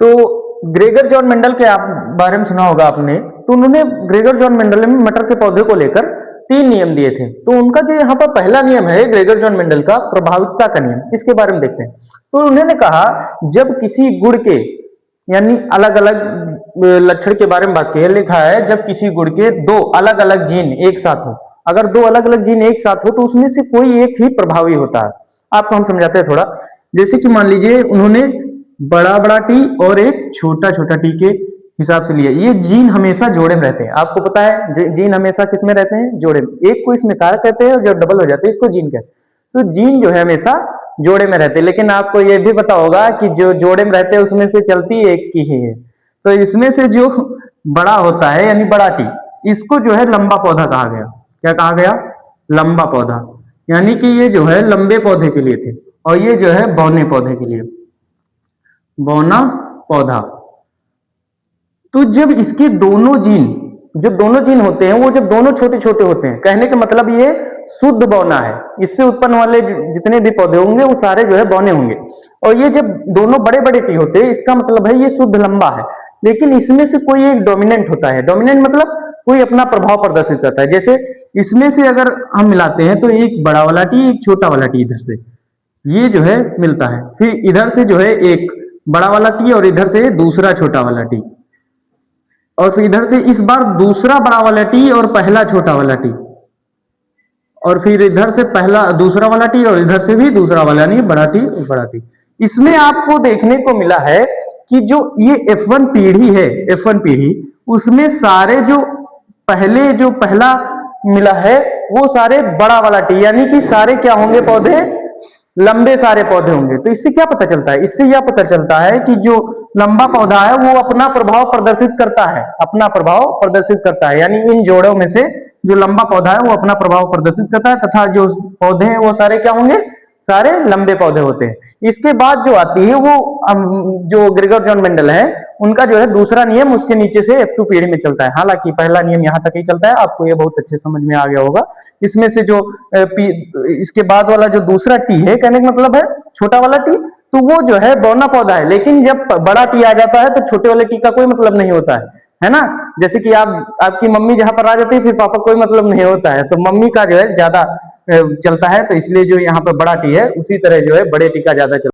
तो Gregor John Mendel के आप बारे में सुना होगा आपने। तो उन्होंने ग्रेगर जॉन मेंडल ने मटर के पौधे को लेकर 3 नियम दिए थे। तो उनका जो यहाँ पर पहला नियम है ग्रेगर जॉन मेंडल का, प्रभावितता का नियम, इसके बारे में देखते हैं। तो उन्होंने कहा जब किसी गुण के यानी अलग अलग लक्षण के बारे में बात की है, लिखा है जब किसी गुण के 2 अलग अलग जीन एक साथ हो, अगर 2 अलग अलग जीन एक साथ हो तो उसमें से कोई एक ही प्रभावी होता है। आपको हम समझाते हैं थोड़ा। जैसे कि मान लीजिए उन्होंने बड़ा बड़ा टी और एक छोटा छोटा टी के हिसाब से लिया। ये जीन हमेशा जोड़े में रहते हैं। आपको पता है जीन हमेशा किस में रहते हैं? जोड़े में। एक को इसमें कारक कहते हैं और जब डबल हो जाते हैं इसको जीन कहते हैं। तो जीन जो है हमेशा जोड़े में रहते हैं। लेकिन आपको यह भी पता होगा कि जो जोड़े में रहते हैं उसमें से चलती एक की ही है। तो इसमें से जो बड़ा होता है यानी बड़ा टी, इसको जो है लंबा पौधा कहा गया। क्या कहा गया? लंबा पौधा। यानी कि ये जो है लंबे पौधे के लिए थे और ये जो है बौने पौधे के लिए, बौना पौधा। तो जब इसके दोनों जीन होते हैं, वो जब दोनों छोटे छोटे होते हैं, कहने का मतलब ये शुद्ध बौना है। इससे उत्पन्न वाले जितने भी पौधे होंगे वो सारे जो है बौने होंगे। और ये जब दोनों बड़े बड़े टी होते हैं, इसका मतलब है ये शुद्ध लंबा है। लेकिन इसमें से कोई एक डोमिनेंट होता है। डोमिनेंट मतलब कोई अपना प्रभाव प्रदर्शित करता है। जैसे इसमें से अगर हम मिलाते हैं तो एक बड़ा वाला टी एक छोटा वाला टी इधर से ये जो है मिलता है, फिर इधर से जो है एक बड़ा वाला टी और इधर से दूसरा छोटा वाला टी, और फिर इधर से इस बार दूसरा बड़ा वाला टी और पहला छोटा वाला टी, और फिर इधर से पहला दूसरा वाला टी और इधर से भी दूसरा वाला, यानी बड़ा टी और बड़ा टी। इसमें आपको देखने को मिला है कि जो ये F1 पीढ़ी है, F1 पीढ़ी, उसमें सारे जो पहला मिला है वो सारे बड़ा वाला टी, यानी कि सारे क्या होंगे? पौधे लंबे सारे पौधे होंगे। तो इससे क्या पता चलता है? इससे यह पता चलता है कि जो लंबा पौधा है वो अपना प्रभाव प्रदर्शित करता है, अपना प्रभाव प्रदर्शित करता है। यानी इन जोड़ों में से जो लंबा पौधा है वो अपना प्रभाव प्रदर्शित करता है, तथा जो पौधे हैं वो सारे क्या होंगे? सारे लंबे पौधे होते हैं। इसके बाद जो आती है वो जो ग्रेगर जॉन मेंडल है उनका जो है दूसरा नियम उसके नीचे से F2 पीढ़ी में चलता है। हालांकि पहला नियम यहाँ तक ही चलता है, आपको ये बहुत अच्छे समझ में आ गया होगा। इसमें से जो इसके बाद वाला जो दूसरा टी है, कहने का मतलब है छोटा वाला टी, तो वो जो है बौना पौधा है। लेकिन जब बड़ा टी आ जाता है तो छोटे वाले टी का कोई मतलब नहीं होता है ना? जैसे कि आपकी मम्मी जहां पर आ जाती है फिर पापा कोई मतलब नहीं होता है, तो मम्मी का जो है ज्यादा चलता है। तो इसलिए जो यहाँ पर बड़ा टी है उसी तरह जो है बड़े टी का ज्यादा चलता है।